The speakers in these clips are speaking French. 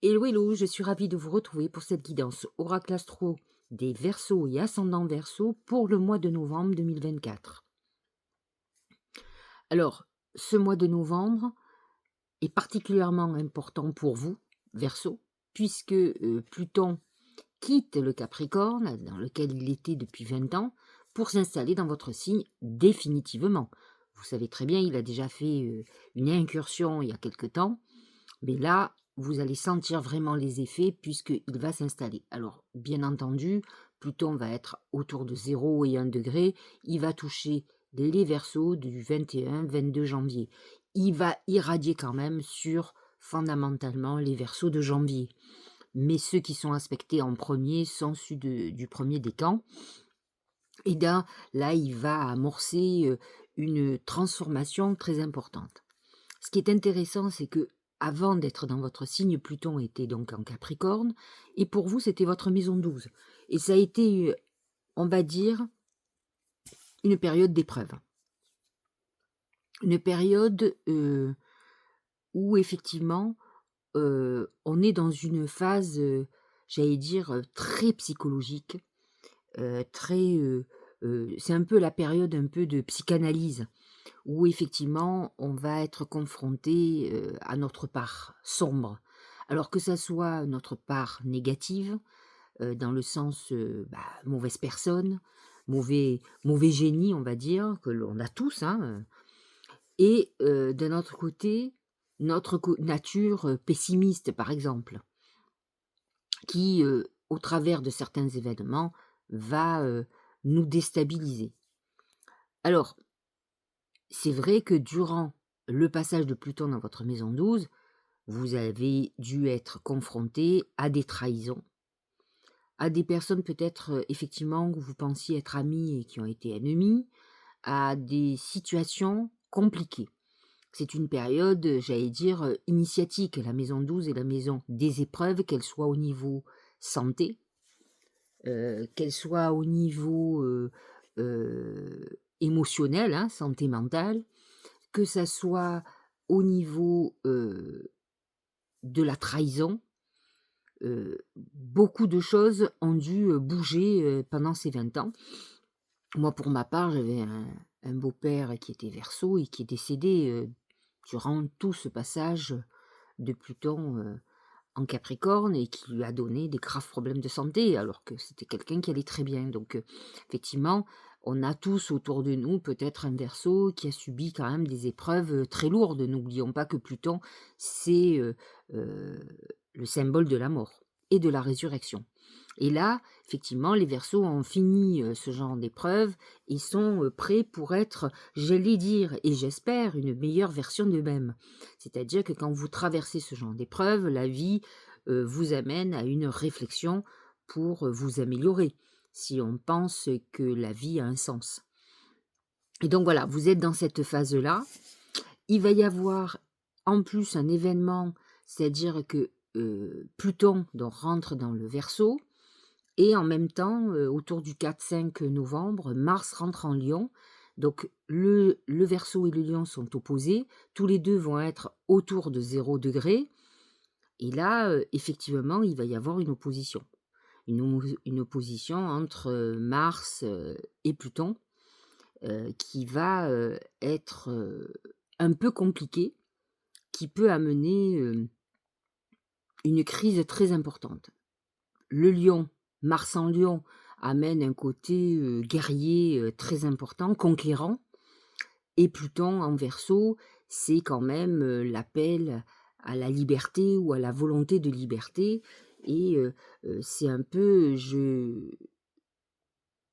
Hello, hello, je suis ravie de vous retrouver pour cette guidance Oracle Astro des Verseaux et Ascendants Verseaux pour le mois de novembre 2024. Alors, ce mois de novembre est particulièrement important pour vous, Verseaux, puisque Pluton quitte le Capricorne, dans lequel il était depuis 20 ans, pour s'installer dans votre signe définitivement. Vous savez très bien, il a déjà fait une incursion il y a quelque temps, mais là, vous allez sentir vraiment les effets puisqu'il va s'installer. Alors, bien entendu, Pluton va être autour de 0 et 1 degré. Il va toucher les Verseaux du 21-22 janvier. Il va irradier quand même sur fondamentalement les Verseaux de janvier. Mais ceux qui sont aspectés en premier sont ceux du premier décan. Et là, il va amorcer une transformation très importante. Ce qui est intéressant, c'est que avant d'être dans votre signe, Pluton était donc en Capricorne, et pour vous, c'était votre maison 12. Et ça a été, on va dire, une période d'épreuve. Une période où effectivement, on est dans une phase, j'allais dire, très psychologique, très, c'est un peu la période un peu de psychanalyse, où effectivement on va être confronté, à notre part sombre. Alors que ça soit notre part négative, dans le sens, mauvaise personne, mauvais génie, on va dire, que l'on a tous, hein, et d'un autre côté, notre nature, pessimiste, par exemple, qui, au travers de certains événements, va, nous déstabiliser. Alors, c'est vrai que durant le passage de Pluton dans votre maison 12, vous avez dû être confronté à des trahisons, à des personnes peut-être effectivement que vous pensiez être amies et qui ont été ennemies, à des situations compliquées. C'est une période, j'allais dire, initiatique. La maison 12 est la maison des épreuves, qu'elles soient au niveau santé, qu'elles soient au niveau émotionnel, hein, santé mentale, que ça soit au niveau de la trahison. Beaucoup de choses ont dû bouger pendant ces 20 ans. Moi, pour ma part, j'avais un beau-père qui était Verseau et qui est décédé durant tout ce passage de Pluton en Capricorne et qui lui a donné des graves problèmes de santé, alors que c'était quelqu'un qui allait très bien. Donc, effectivement, on a tous autour de nous peut-être un Verseau qui a subi quand même des épreuves très lourdes. N'oublions pas que Pluton, c'est euh, le symbole de la mort et de la résurrection. Et là, effectivement, les Verseaux ont fini ce genre d'épreuve et sont prêts pour être, j'allais dire, et j'espère, une meilleure version d'eux-mêmes. C'est-à-dire que quand vous traversez ce genre d'épreuve, la vie vous amène à une réflexion pour vous améliorer, si on pense que la vie a un sens. Et donc voilà, vous êtes dans cette phase-là. Il va y avoir en plus un événement, c'est-à-dire que Pluton donc, rentre dans le Verseau, et en même temps, autour du 4-5 novembre, Mars rentre en Lion. Donc le Verseau et le Lion sont opposés. Tous les 2 vont être autour de 0 degré. Et là, effectivement, il va y avoir une opposition. Une opposition entre, Mars, et Pluton, qui va, être, un peu compliquée, qui peut amener, une crise très importante. Le Lion, Mars en Lion, amène un côté, guerrier, très important, conquérant, et Pluton en Verseau, c'est quand même, l'appel à la liberté ou à la volonté de liberté, et c'est un peu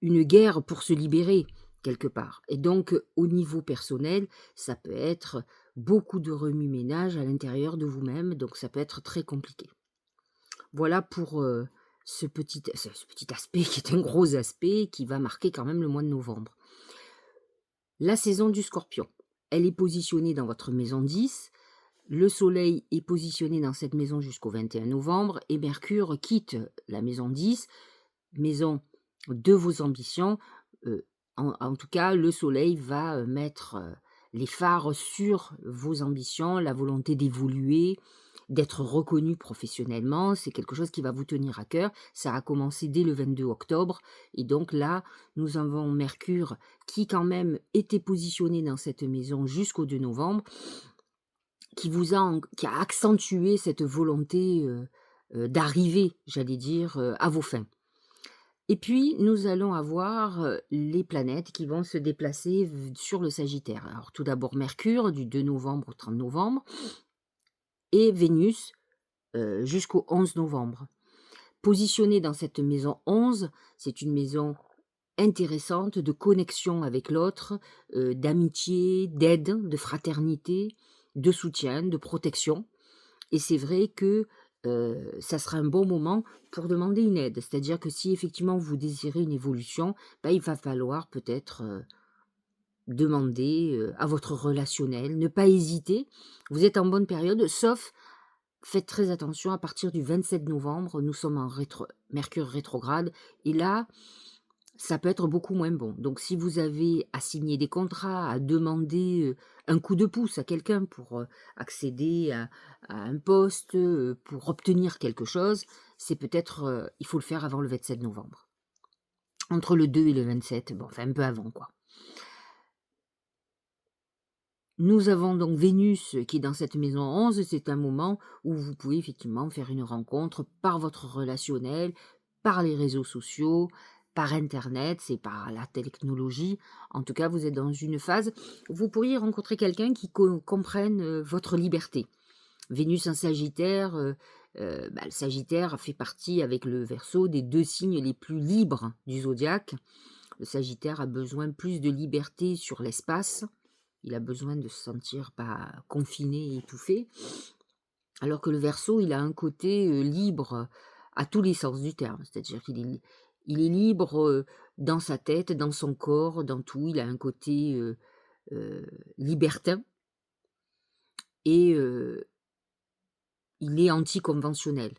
une guerre pour se libérer, quelque part. Et donc, au niveau personnel, ça peut être beaucoup de remue-ménage à l'intérieur de vous-même, donc ça peut être très compliqué. Voilà pour, ce petit aspect qui est un gros aspect, qui va marquer quand même le mois de novembre. La saison du Scorpion, elle est positionnée dans votre maison 10. Le soleil est positionné dans cette maison jusqu'au 21 novembre et Mercure quitte la maison 10, maison de vos ambitions. En tout cas, le soleil va, mettre, les phares sur vos ambitions, la volonté d'évoluer, d'être reconnu professionnellement, c'est quelque chose qui va vous tenir à cœur. Ça a commencé dès le 22 octobre et donc là, nous avons Mercure qui quand même était positionné dans cette maison jusqu'au 2 novembre, qui a accentué cette volonté, d'arriver, j'allais dire, à vos fins. Et puis, nous allons avoir, les planètes qui vont se déplacer sur le Sagittaire. Alors tout d'abord Mercure du 2 novembre au 30 novembre et Vénus, jusqu'au 11 novembre. Positionnée dans cette maison 11, c'est une maison intéressante de connexion avec l'autre, d'amitié, d'aide, de fraternité, de soutien, de protection. Et c'est vrai que, ça sera un bon moment pour demander une aide. C'est-à-dire que si effectivement vous désirez une évolution, bah, il va falloir peut-être, demander, à votre relationnel, ne pas hésiter. Vous êtes en bonne période, sauf faites très attention à partir du 27 novembre, nous sommes en Mercure rétrograde et là, ça peut être beaucoup moins bon. Donc si vous avez à signer des contrats, à demander, un coup de pouce à quelqu'un pour, accéder à un poste, pour obtenir quelque chose, c'est peut-être, il faut le faire avant le 27 novembre. Entre le 2 et le 27, bon, enfin un peu avant, quoi. Nous avons donc Vénus qui est dans cette maison 11, c'est un moment où vous pouvez effectivement faire une rencontre par votre relationnel, par les réseaux sociaux, par internet, c'est par la technologie. En tout cas, vous êtes dans une phase où vous pourriez rencontrer quelqu'un qui comprenne, votre liberté. Vénus en Sagittaire, le Sagittaire fait partie avec le Verseau des 2 signes les plus libres du zodiaque. Le Sagittaire a besoin plus de liberté sur l'espace. Il a besoin de se sentir pas confiné, étouffé, alors que le Verseau, il a un côté, libre à tous les sens du terme. C'est-à-dire qu'il est libre, dans sa tête, dans son corps, dans tout. Il a un côté, libertin et il est anticonventionnel.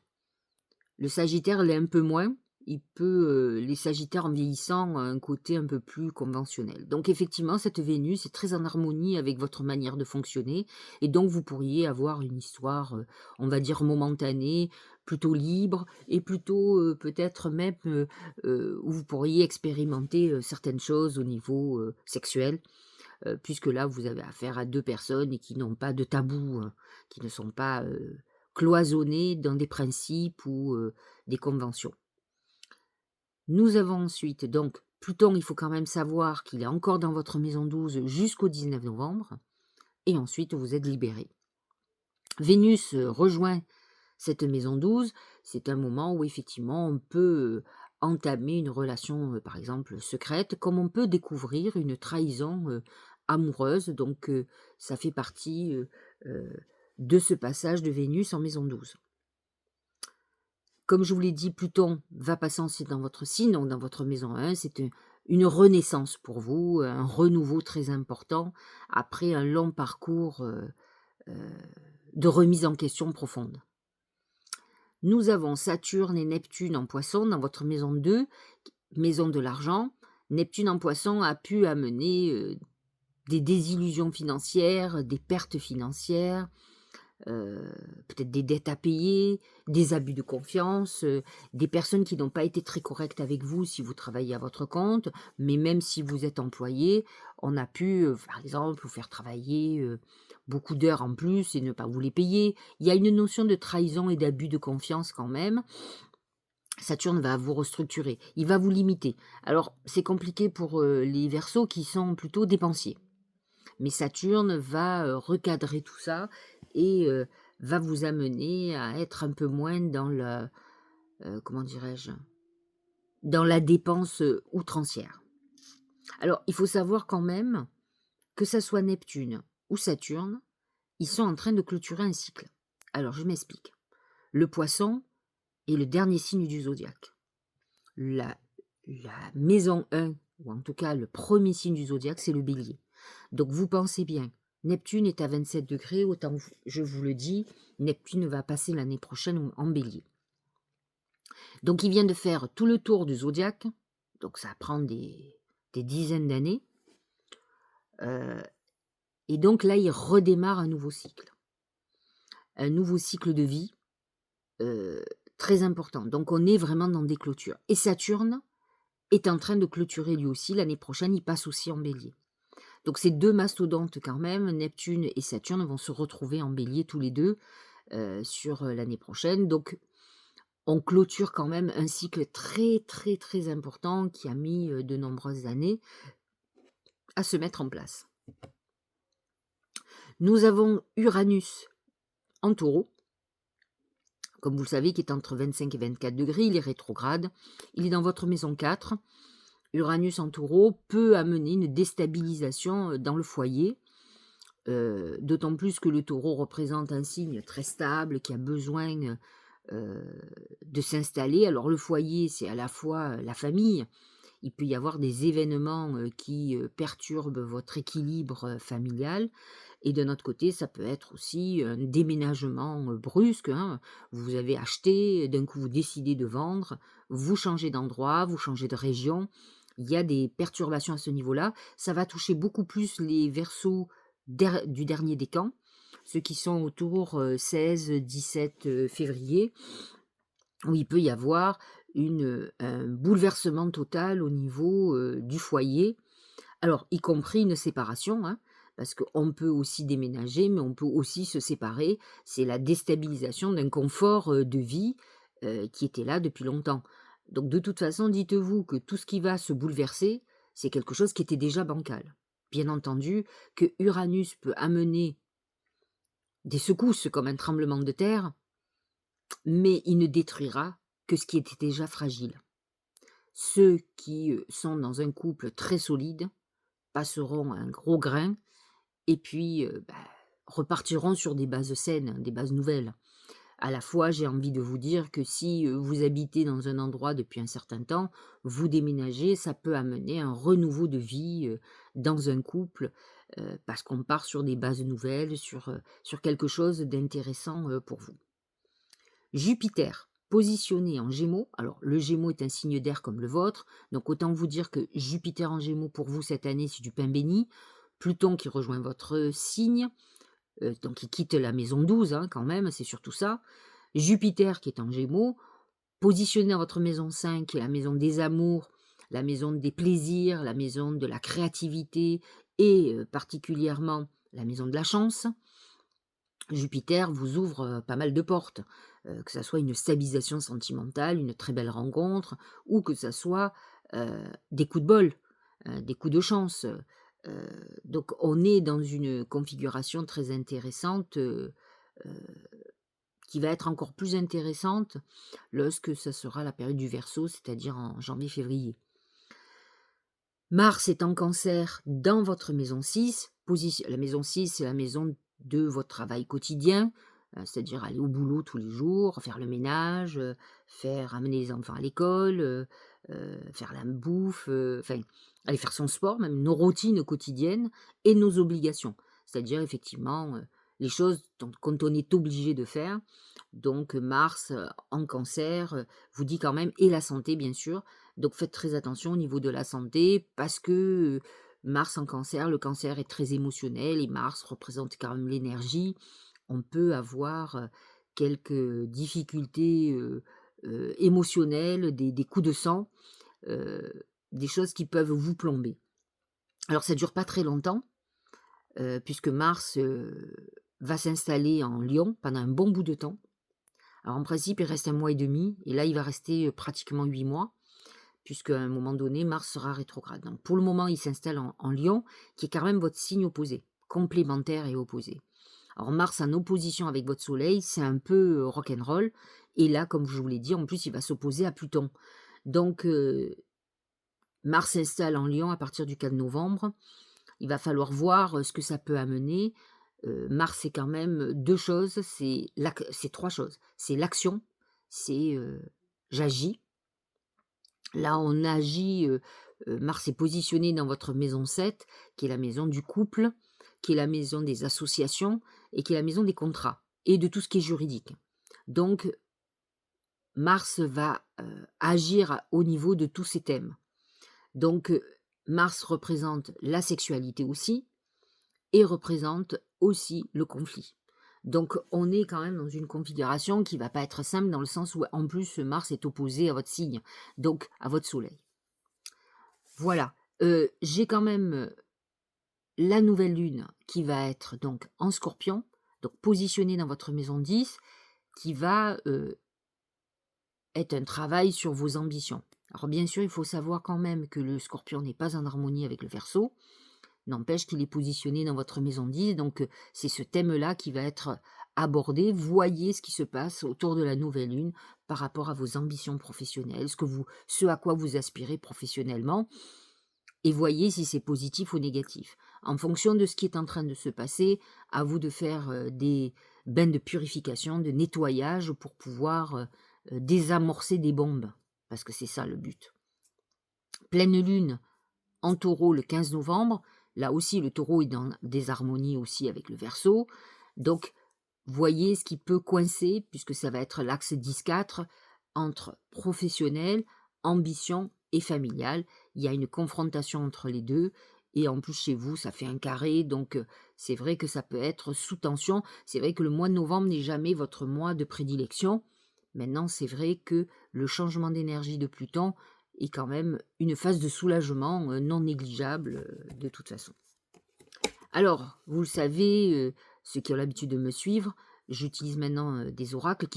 Le Sagittaire l'est un peu moins. Les Sagittaires en vieillissant ont un côté un peu plus conventionnel. Donc effectivement, cette Vénus est très en harmonie avec votre manière de fonctionner et donc vous pourriez avoir une histoire, on va dire momentanée, plutôt libre et plutôt, peut-être même, où vous pourriez expérimenter, certaines choses au niveau, sexuel, puisque là, vous avez affaire à 2 personnes et qui n'ont pas de tabou, qui ne sont pas, cloisonnées dans des principes ou, des conventions. Nous avons ensuite donc Pluton, il faut quand même savoir qu'il est encore dans votre maison 12 jusqu'au 19 novembre et ensuite vous êtes libérés. Vénus, rejoint cette maison 12, c'est un moment où effectivement on peut, entamer une relation, par exemple secrète, comme on peut découvrir une trahison, amoureuse donc ça fait partie, heu, de ce passage de Vénus en maison 12. Comme je vous l'ai dit, Pluton va passer ensuite dans votre signe, donc dans votre maison 1, c'est une renaissance pour vous, un renouveau très important après un long parcours, heu, de remise en question profonde. Nous avons Saturne et Neptune en Poisson dans votre maison 2, maison de l'argent. Neptune en Poisson a pu amener, des désillusions financières, des pertes financières, heu, peut-être des dettes à payer, des abus de confiance, des personnes qui n'ont pas été très correctes avec vous si vous travaillez à votre compte, mais même si vous êtes employé, on a pu, par exemple, vous faire travailler, beaucoup d'heures en plus et ne pas vous les payer. Il y a une notion de trahison et d'abus de confiance quand même. Saturne va vous restructurer, il va vous limiter. Alors c'est compliqué pour, les Verseaux qui sont plutôt dépensiers. Mais Saturne va, recadrer tout ça et va vous amener à être un peu moins dans le, comment dirais-je? Dans la dépense, outrancière. Alors, il faut savoir quand même que ça soit Neptune ou Saturne, ils sont en train de clôturer un cycle. Alors je m'explique. Le Poisson est le dernier signe du zodiaque. La la maison 1, ou en tout cas le premier signe du zodiaque, c'est le Bélier. Donc vous pensez bien, Neptune est à 27°, autant je vous le dis, Neptune va passer l'année prochaine en Bélier. Donc il vient de faire tout le tour du zodiaque, donc ça prend des dizaines d'années, et donc là il redémarre un nouveau cycle. un nouveau cycle de vie, heu, très important. Donc on est vraiment dans des clôtures et Saturne est en train de clôturer lui aussi. L'année prochaine, il passe aussi en Bélier. Donc ces 2 mastodontes quand même, Neptune et Saturne, vont se retrouver en Bélier tous les 2 sur, l'année prochaine. Donc on clôture quand même un cycle très, très, très important qui a mis, de nombreuses années à se mettre en place. Nous avons Uranus en Taureau, comme vous le savez, qui est entre 25 et 24°, il est rétrograde, il est dans votre maison 4. Uranus en Taureau peut amener une déstabilisation, dans le foyer, d'autant plus que le Taureau représente un signe très stable qui a besoin, de s'installer. Alors le foyer, c'est à la fois, la famille, il peut y avoir des événements, qui, perturbent votre équilibre, familial et de notre côté, ça peut être aussi un déménagement, brusque, hein. Vous avez acheté, d'un coup vous décidez de vendre, vous changez d'endroit, vous changez de région. Il y a des perturbations à ce niveau-là. Ça va toucher beaucoup plus les Verseaux du dernier décan, ceux qui sont autour, 16-17, février, où il peut y avoir un bouleversement total au niveau, du foyer. Alors, y compris une séparation, hein, parce qu'on peut aussi déménager, mais on peut aussi se séparer. C'est la déstabilisation d'un confort, de vie, qui était là depuis longtemps. Donc de toute façon, dites-vous que tout ce qui va se bouleverser, c'est quelque chose qui était déjà bancal. Bien entendu que Uranus peut amener des secousses comme un tremblement de terre, mais il ne détruira que ce qui était déjà fragile. Ceux qui, sont dans un couple très solide passeront un gros grain et puis, repartiront sur des bases saines, des bases nouvelles. À la fois, j'ai envie de vous dire que si, vous habitez dans un endroit depuis un certain temps, vous déménagez, ça peut amener un renouveau de vie, dans un couple, parce qu'on part sur des bases nouvelles, sur quelque chose d'intéressant, pour vous. Jupiter, positionné en Gémeaux, alors le Gémeaux est un signe d'air comme le vôtre, donc autant vous dire que Jupiter en Gémeaux pour vous cette année, c'est du pain béni. Pluton qui rejoint votre signe, donc il quitte la maison 12, hein, quand même, c'est surtout ça. Jupiter qui est en Gémeaux, positionné dans votre maison 5, qui est la maison des amours, la maison des plaisirs, la maison de la créativité et particulièrement la maison de la chance. Jupiter vous ouvre, pas mal de portes, que ça soit une stabilisation sentimentale, une très belle rencontre ou que ça soit, des coups de bol, des coups de chance, donc on est dans une configuration très intéressante, heu, qui va être encore plus intéressante lorsque ça sera la période du Verseau, c'est-à-dire en janvier-février. Mars est en Cancer dans votre maison 6. La maison 6, c'est la maison de votre travail quotidien, c'est-à-dire aller au boulot tous les jours, faire le ménage, faire amener les enfants à l'école, faire la bouffe, enfin, aller faire son sport, même nos routines quotidiennes et nos obligations. C'est-à-dire effectivement, les choses dont quand on est obligé de faire. Donc Mars, en Cancer, vous dit quand même et la santé bien sûr, donc faites très attention au niveau de la santé parce que, Mars en Cancer, le Cancer est très émotionnel et Mars représente quand même l'énergie. On peut avoir, quelques difficultés, émotionnelles, des coups de sang, des choses qui peuvent vous plomber. Alors ça dure pas très longtemps, puisque Mars, va s'installer en Lion pendant un bon bout de temps. Alors en principe, il reste 1 mois et demi et là, il va rester, pratiquement 8 mois. Puisqu'à un moment donné, Mars sera rétrograde. Donc pour le moment, il s'installe en Lion, qui est quand même votre signe opposé, complémentaire et opposé. Alors Mars en opposition avec votre Soleil, c'est un peu rock'n'roll. Et là, comme je vous l'ai dit, en plus, il va s'opposer à Pluton. Donc Mars s'installe en Lion à partir du 4 novembre. Il va falloir voir ce que ça peut amener. Mars, c'est quand même deux choses, c'est trois choses. C'est l'action, c'est j'agis. Là, on agit, Mars est positionné dans votre maison 7, qui est la maison du couple, qui est la maison des associations et qui est la maison des contrats et de tout ce qui est juridique. Donc Mars va, agir au niveau de tous ces thèmes. Donc Mars représente la sexualité aussi et représente aussi le conflit. Donc on est quand même dans une configuration qui va pas être simple dans le sens où en plus Mars est opposé à votre signe, donc à votre soleil. Voilà, j'ai quand même, la nouvelle lune qui va être donc en Scorpion, donc positionnée dans votre maison 10, qui va, être un travail sur vos ambitions. Alors bien sûr, il faut savoir quand même que le Scorpion n'est pas en harmonie avec le Verseau. N'empêche qu'il est positionné dans votre maison 10, donc c'est ce thème-là qui va être abordé. Voyez ce qui se passe autour de la nouvelle lune par rapport à vos ambitions professionnelles, ce à quoi vous aspirez professionnellement, et voyez si c'est positif ou négatif. En fonction de ce qui est en train de se passer, à vous de faire des bains de purification, de nettoyage pour pouvoir désamorcer des bombes, parce que c'est ça le but. Pleine lune en Taureau le 15 novembre. Là aussi, le Taureau est dans des harmonies aussi avec le Verseau. Donc, voyez ce qui peut coincer, puisque ça va être l'axe 10-4 entre professionnel, ambition et familial. Il y a une confrontation entre les deux. Et en plus, chez vous, ça fait un carré. Donc, c'est vrai que ça peut être sous tension. C'est vrai que le mois de novembre n'est jamais votre mois de prédilection. Maintenant, c'est vrai que le changement d'énergie de Pluton est quand même une phase de soulagement non négligeable de toute façon. Alors, vous le savez, ceux qui ont l'habitude de me suivre, j'utilise maintenant des oracles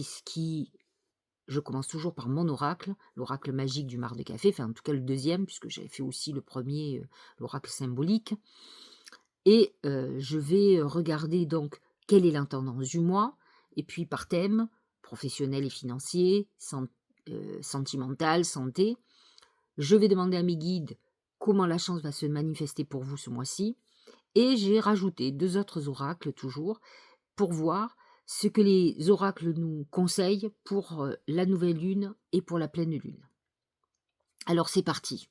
je commence toujours par mon oracle, l'oracle magique du mar de café, enfin en tout cas le deuxième, puisque j'avais fait aussi le premier, l'oracle symbolique. Et je vais regarder donc quelle est l'intendance du mois, et puis par thème, professionnel et financier, sentimental, santé. Je vais demander à mes guides comment la chance va se manifester pour vous ce mois-ci. Et j'ai rajouté 2 autres oracles toujours, pour voir ce que les oracles nous conseillent pour, la nouvelle lune et pour la pleine lune. Alors c'est parti.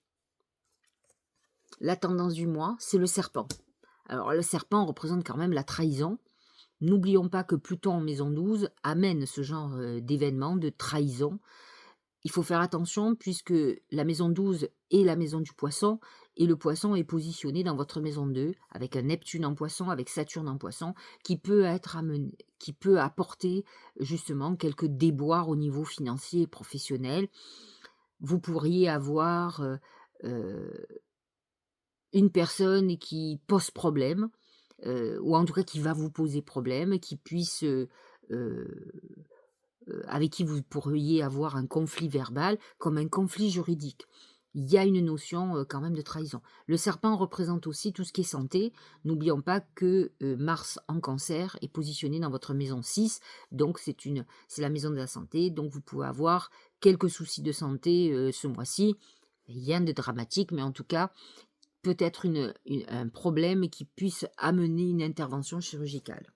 La tendance du mois, c'est le serpent. Alors le serpent représente quand même la trahison. N'oublions pas que Pluton en maison 12 amène ce genre, d'événement, de trahison. Il faut faire attention puisque la maison 12 est la maison du poisson et le poisson est positionné dans votre maison 2 avec un Neptune en poisson, avec Saturne en poisson qui peut apporter justement quelques déboires au niveau financier et professionnel. Vous pourriez avoir, heu, une personne qui pose problème, ou en tout cas qui va vous poser problème, qui puisse, avec qui vous pourriez avoir un conflit verbal, comme un conflit juridique. Il y a une notion, quand même de trahison. Le serpent représente aussi tout ce qui est santé. N'oublions pas que, Mars en Cancer est positionné dans votre maison 6, donc c'est la maison de la santé, donc vous pouvez avoir quelques soucis de santé, ce mois-ci. Rien de dramatique, mais en tout cas, peut-être un problème qui puisse amener une intervention chirurgicale.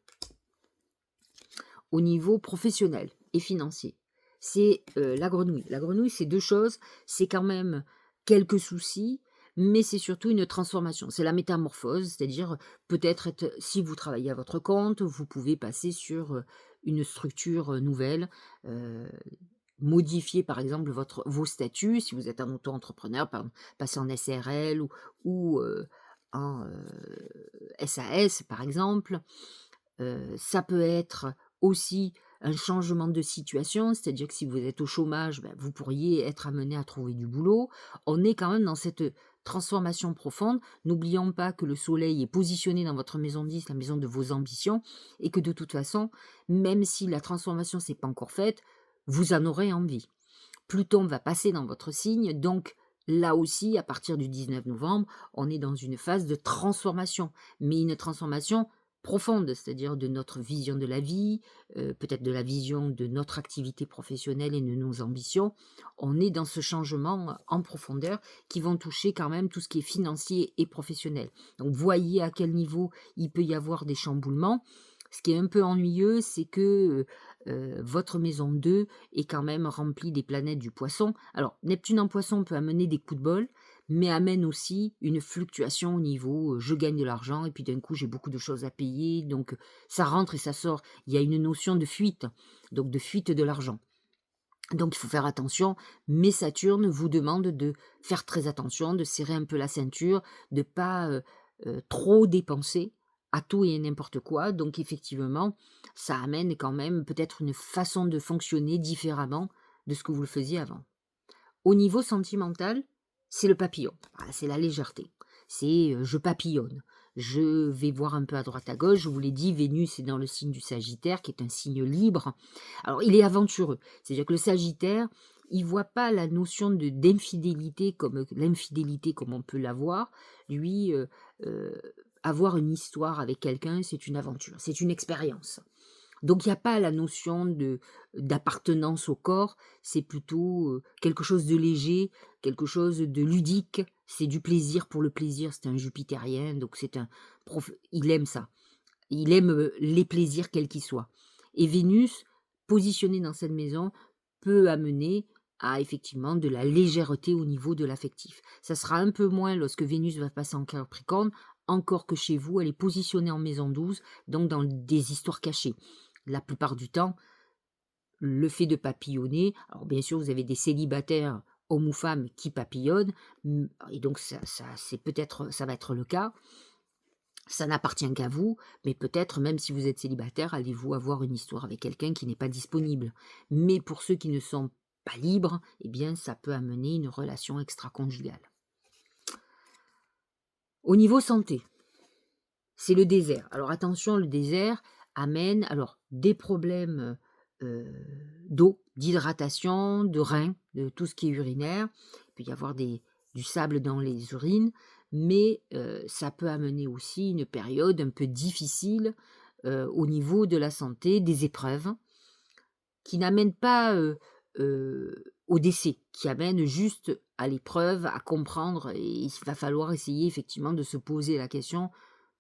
Au niveau professionnel et financier, c'est, la grenouille. La grenouille, c'est 2 choses, c'est quand même quelques soucis, mais c'est surtout une transformation. C'est la métamorphose, c'est-à-dire, peut-être si vous travaillez à votre compte, vous pouvez passer sur, une structure, nouvelle, heu, modifier par exemple vos statuts. Si vous êtes un auto-entrepreneur, passer en SARL ou en, SAS par exemple. Ça peut être aussi un changement de situation, c'est-à-dire que si vous êtes au chômage, vous pourriez être amené à trouver du boulot. On est quand même dans cette transformation profonde. N'oublions pas que le soleil est positionné dans votre maison 10, la maison de vos ambitions, et que de toute façon, même si la transformation s'est pas encore faite, vous en aurez envie. Pluton va passer dans votre signe, donc là aussi, à partir du 19 novembre, on est dans une phase de transformation, mais une transformation profonde, c'est-à-dire de notre vision de la vie, peut-être de la vision de notre activité professionnelle et de nos ambitions. On est dans ce changement en profondeur qui vont toucher quand même tout ce qui est financier et professionnel. Donc voyez à quel niveau il peut y avoir des chamboulements. Ce qui est un peu ennuyeux, c'est que, votre maison 2 est quand même remplie des planètes du Poisson. Alors Neptune en Poisson peut amener des coups de bol, mais amène aussi une fluctuation au niveau, je gagne de l'argent et puis d'un coup j'ai beaucoup de choses à payer, donc ça rentre et ça sort. Il y a une notion de fuite, donc de fuite de l'argent. Donc il faut faire attention, mais Saturne vous demande de faire très attention, de serrer un peu la ceinture, de pas, trop dépenser, à tout et n'importe quoi, donc effectivement, ça amène quand même peut-être une façon de fonctionner différemment de ce que vous le faisiez avant. Au niveau sentimental, c'est le papillon. Ah, c'est la légèreté. C'est, je papillonne. Je vais voir un peu à droite à gauche. Je vous l'ai dit, Vénus est dans le signe du Sagittaire, qui est un signe libre. Alors, il est aventureux. C'est-à-dire que le Sagittaire, il voit pas la notion de d'infidélité comme l'infidélité comme on peut l'avoir. Lui, heu, avoir une histoire avec quelqu'un, c'est une aventure, c'est une expérience. Donc il y a pas la notion de d'appartenance au corps, c'est plutôt, quelque chose de léger, quelque chose de ludique. C'est du plaisir pour le plaisir, c'est un jupitérien, donc c'est un il aime ça. Il aime, les plaisirs quels qu'ils soient. Et Vénus, positionnée dans cette maison, peut amener à effectivement de la légèreté au niveau de l'affectif. Ça sera un peu moins lorsque Vénus va passer en Capricorne, encore que chez vous, elle est positionnée en maison 12, donc dans des histoires cachées. La plupart du temps, le fait de papillonner, alors bien sûr, vous avez des célibataires, hommes ou femmes, qui papillonnent, et donc c'est peut-être ça va être le cas. Ça n'appartient qu'à vous, mais peut-être même si vous êtes célibataire, allez-vous avoir une histoire avec quelqu'un qui n'est pas disponible. Mais pour ceux qui ne sont pas libres, eh bien, ça peut amener une relation extraconjugale. Au niveau santé, c'est le désert. Alors attention, le désert amène alors des problèmes, d'eau, d'hydratation, de reins, de tout ce qui est urinaire. Il peut y avoir du sable dans les urines, mais ça peut amener aussi une période un peu difficile, au niveau de la santé, des épreuves qui n'amènent pas, au décès, qui amènent juste à l'épreuve, à comprendre et il va falloir essayer effectivement de se poser la question: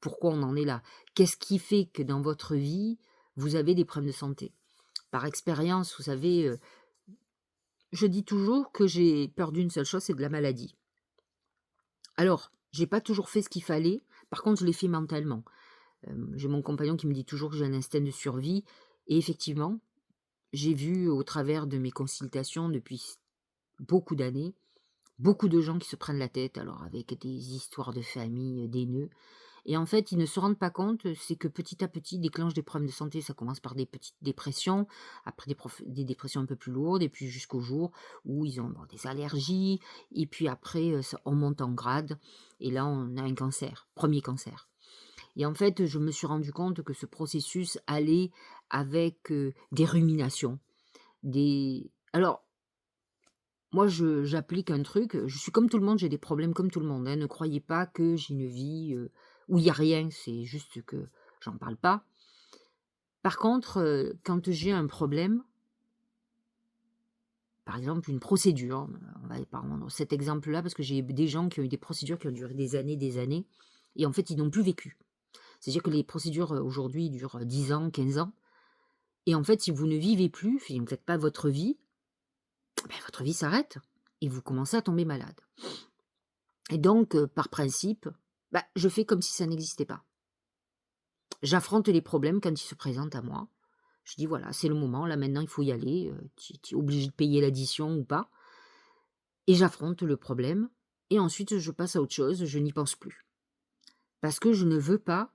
«Pourquoi on en est là?» Qu'est-ce qui fait que dans votre vie, vous avez des problèmes de santé? Par expérience, vous savez, je dis toujours que j'ai peur d'une seule chose, c'est de la maladie. Alors, j'ai pas toujours fait ce qu'il fallait, par contre je l'ai fait mentalement. J'ai mon compagnon qui me dit toujours que j'ai un instinct de survie et effectivement, j'ai vu au travers de mes consultations depuis beaucoup d'années, beaucoup de gens qui se prennent la tête, alors avec des histoires de famille, des nœuds. Et en fait, ils ne se rendent pas compte, c'est que petit à petit, ils déclenchent des problèmes de santé. Ça commence par des petites dépressions, après des dépressions un peu plus lourdes, et puis jusqu'au jour où ils ont bon, des allergies, et puis après, on monte en grade, et là, on a un cancer, premier cancer. Et en fait, je me suis rendu compte que ce processus allait avec des ruminations, Alors, moi, j'applique un truc, je suis comme tout le monde, j'ai des problèmes comme tout le monde, hein. Ne croyez pas que j'ai une vie, où il y a rien, c'est juste que j'en parle pas. Par contre, quand j'ai un problème, par exemple une procédure, on va prendre cet exemple-là parce que j'ai des gens qui ont eu des procédures qui ont duré des années et en fait, ils n'ont plus vécu. C'est-à-dire que les procédures, aujourd'hui durent 10 ans, 15 ans et en fait, si vous ne vivez plus, si vous ne faites pas votre vie, votre vie s'arrête et vous commencez à tomber malade. Et donc, par principe, je fais comme si ça n'existait pas. J'affronte les problèmes quand ils se présentent à moi. Je dis: «Voilà, c'est le moment, là, maintenant, il faut y aller, tu es obligé de payer l'addition ou pas» et j'affronte le problème et ensuite je passe à autre chose, je n'y pense plus. Parce que je ne veux pas,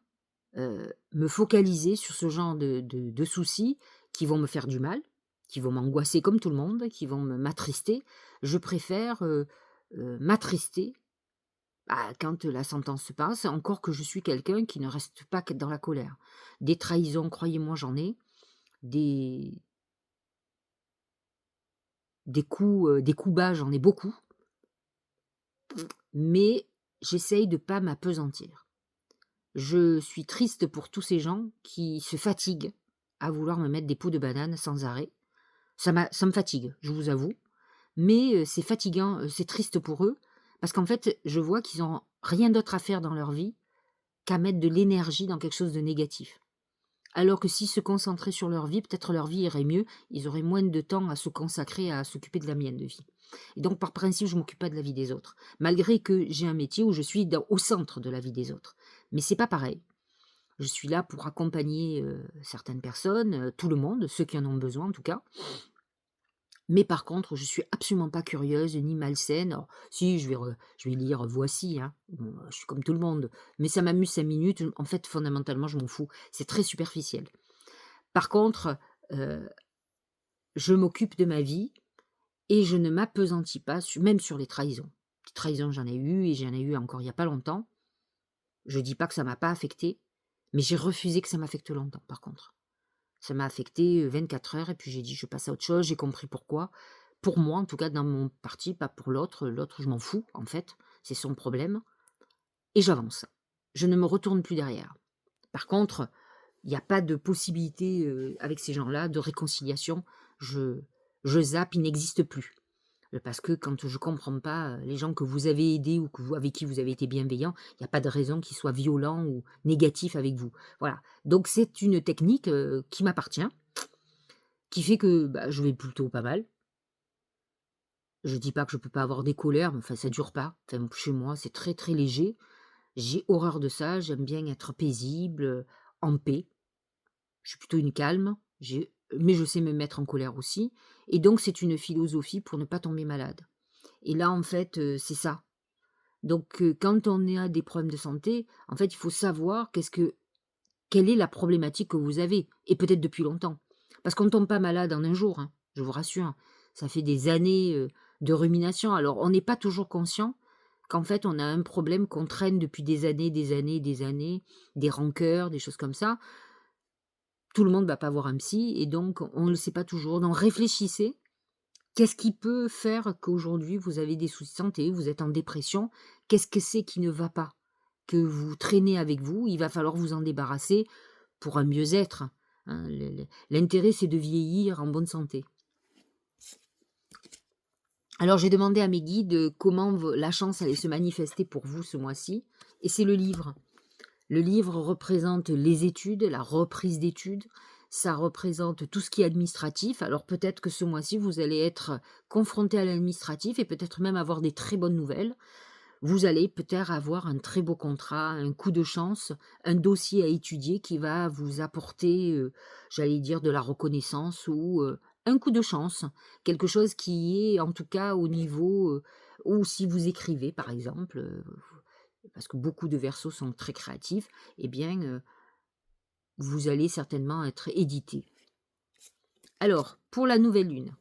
me focaliser sur ce genre de soucis qui vont me faire du mal, qui vont m'angoisser comme tout le monde, qui vont m'attrister. Je préfère, m'attrister. Quand la sentence se passe, encore que je suis quelqu'un qui ne reste pas que dans la colère. Des trahisons, croyez-moi, j'en ai. Des des coups bas, j'en ai beaucoup, mais j'essaye de pas m'appesantir. Je suis triste pour tous ces gens qui se fatiguent à vouloir me mettre des peaux de banane sans arrêt. Ça me fatigue, je vous avoue, mais c'est fatigant, c'est triste pour eux parce qu'en fait, je vois qu'ils ont rien d'autre à faire dans leur vie qu'à mettre de l'énergie dans quelque chose de négatif. Alors que s'ils se concentraient sur leur vie, peut-être leur vie irait mieux, ils auraient moins de temps à se consacrer à s'occuper de la mienne de vie. Et donc par principe, je m'occupe pas de la vie des autres, malgré que j'ai un métier où je suis au centre de la vie des autres. Mais c'est pas pareil. Je suis là pour accompagner, certaines personnes, tout le monde, ceux qui en ont besoin en tout cas, Mais par contre, je suis absolument pas curieuse ni malsaine. Alors si, je vais lire Voici, hein, bon, je suis comme tout le monde, mais ça m'amuse 5 minutes. En fait, fondamentalement, je m'en fous. C'est très superficiel. Par contre, heu, je m'occupe de ma vie et je ne m'appesantis pas même sur les trahisons. Les trahisons, j'en ai eu et j'en ai eu encore il y a pas longtemps. Je dis pas que ça m'a pas affectée, mais j'ai refusé que ça m'affecte longtemps, par contre. Ça m'a affecté 24 heures et puis j'ai dit: «Je passe à autre chose», j'ai compris pourquoi. Pour moi, en tout cas, dans mon parti, pas pour l'autre. L'autre, je m'en fous, en fait, c'est son problème et j'avance. Je ne me retourne plus derrière. Par contre, il n'y a pas de possibilité, avec ces gens-là, de réconciliation. Je je zappe, ils n'existent plus. Parce que quand je comprends pas, les gens que vous avez aidés ou que vous avec qui vous avez été bienveillant, il y a pas de raison qu'ils soient violents ou négatifs avec vous. Voilà. Donc c'est une technique, qui m'appartient, qui fait que, bah, je vais plutôt pas mal. Je dis pas que je peux pas avoir des colères, mais enfin ça dure pas. Enfin chez moi, c'est très, très léger. J'ai horreur de ça, j'aime bien être paisible, en paix. Je suis plutôt une calme, mais je sais me mettre en colère aussi et donc c'est une philosophie pour ne pas tomber malade et là, en fait, c'est ça. Donc quand on a des problèmes de santé, en fait, il faut savoir quelle est la problématique que vous avez et peut-être depuis longtemps. Parce qu'on ne tombe pas malade en un jour, hein, je vous rassure. Ça fait des années, de rumination. Alors on n'est pas toujours conscient qu'en fait, on a un problème qu'on traîne depuis des années, des années, des années, des rancœurs, des choses comme ça. Tout le monde va pas voir un psy et donc on ne le sait pas toujours. Donc réfléchissez. Qu'est-ce qui peut faire qu'aujourd'hui vous avez des soucis de santé, vous êtes en dépression? Qu'est-ce que c'est qui ne va pas? Que vous traînez avec vous, il va falloir vous en débarrasser pour un mieux-être, hein. L'intérêt, c'est de vieillir en bonne santé. Alors j'ai demandé à mes guides, comment la chance allait se manifester pour vous ce mois-ci et c'est le livre. Le livre représente les études, la reprise d'études, ça représente tout ce qui est administratif. Alors peut-être que ce mois-ci, vous allez être confronté à l'administratif et peut-être même avoir des très bonnes nouvelles. Vous allez peut-être avoir un très beau contrat, un coup de chance, un dossier à étudier qui va vous apporter, j'allais dire de la reconnaissance ou, un coup de chance. Quelque chose qui est en tout cas au niveau, ou si vous écrivez par exemple, parce que beaucoup de versos sont très créatifs, eh bien, vous allez certainement être édité. Alors, pour la nouvelle lune,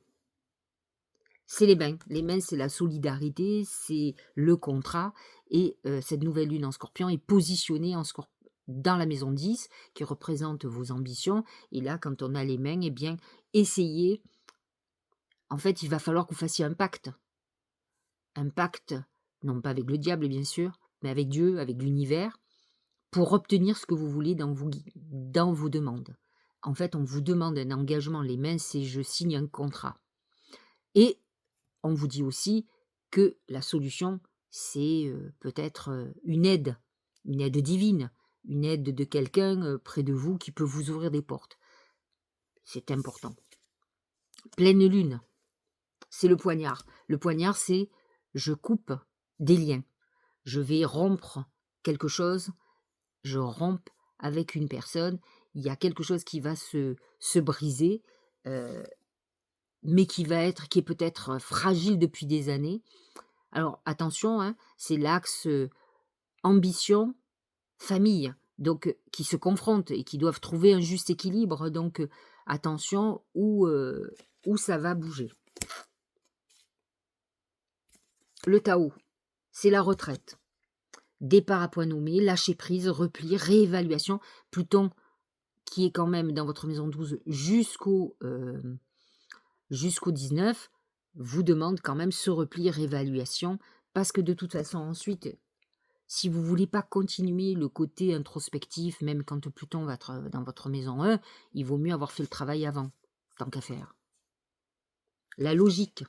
c'est les bains. Les bains, c'est la solidarité, c'est le contrat et cette nouvelle lune en Scorpion est positionnée dans la maison 10 qui représente vos ambitions et là, quand on a les mains, eh bien, essayez en fait, il va falloir que vous fassiez un pacte. Un pacte, non pas avec le diable bien sûr, mais avec Dieu, avec l'univers, pour obtenir ce que vous voulez dans vos demandes. En fait, on vous demande un engagement, les mains, c'est: «Je signe un contrat» et on vous dit aussi que la solution, c'est, peut-être, une aide divine, une aide de quelqu'un, près de vous qui peut vous ouvrir des portes. C'est important. Pleine lune, c'est le poignard. Le poignard, c'est: je coupe des liens. Je vais rompre quelque chose, je romps avec une personne, il y a quelque chose qui va se briser, heu, mais qui est peut-être, fragile depuis des années. Alors attention, hein, c'est l'axe, ambition, famille, donc qui se confrontent et qui doivent trouver un juste équilibre, donc attention où ça va bouger. Le Tao, c'est la retraite. Départ à point nommé, lâcher prise, repli, réévaluation. Pluton qui est quand même dans votre maison 12 jusqu'au 19, vous demande quand même ce repli, réévaluation, parce que de toute façon ensuite, si vous voulez pas continuer le côté introspectif, même quand Pluton va être, dans votre maison 1, il vaut mieux avoir fait le travail avant, tant qu'à faire. La logique.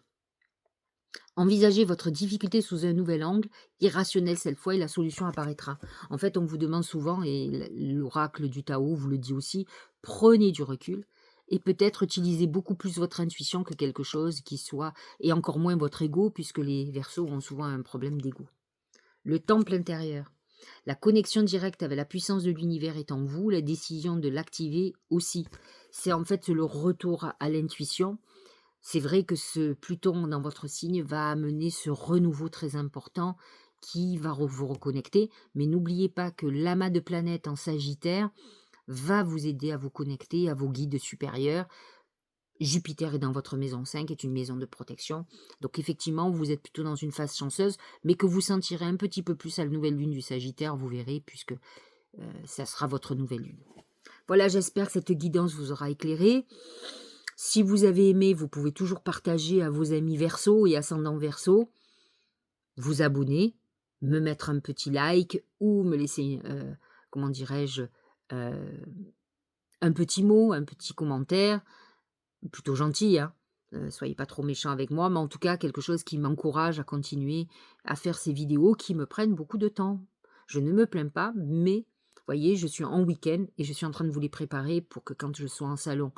Envisagez votre difficulté sous un nouvel angle, irrationnel cette fois, et la solution apparaîtra. En fait, on vous demande souvent, et l'oracle du Tao vous le dit aussi, prenez du recul et peut-être utilisez beaucoup plus votre intuition que quelque chose qui soit, et encore moins votre ego, puisque les Verseaux ont souvent un problème d'ego. Le temple intérieur. La connexion directe avec la puissance de l'univers est en vous, la décision de l'activer aussi. C'est en fait le retour à l'intuition. C'est vrai que ce Pluton dans votre signe va amener ce renouveau très important qui va vous reconnecter, mais n'oubliez pas que l'amas de planètes en Sagittaire va vous aider à vous connecter à vos guides supérieurs. Jupiter est dans votre maison 5, est une maison de protection. Donc effectivement, vous êtes plutôt dans une phase chanceuse, mais que vous sentirez un petit peu plus à la nouvelle lune du Sagittaire, vous verrez, puisque ça sera votre nouvelle lune. Voilà, j'espère que cette guidance vous aura éclairé. Si vous avez aimé, vous pouvez toujours partager à vos amis Verseau et ascendant Verseau, vous abonner, me mettre un petit like ou me laisser, comment dirais-je, heu, un petit mot, un petit commentaire, plutôt gentil, hein. Soyez pas trop méchants avec moi, mais en tout cas quelque chose qui m'encourage à continuer à faire ces vidéos qui me prennent beaucoup de temps. Je ne me plains pas, mais voyez, je suis en week-end et je suis en train de vous les préparer pour que quand je sois en salon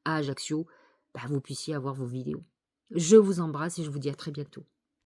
à Ajaccio, bah, vous puissiez avoir vos vidéos. Je vous embrasse et je vous dis à très bientôt.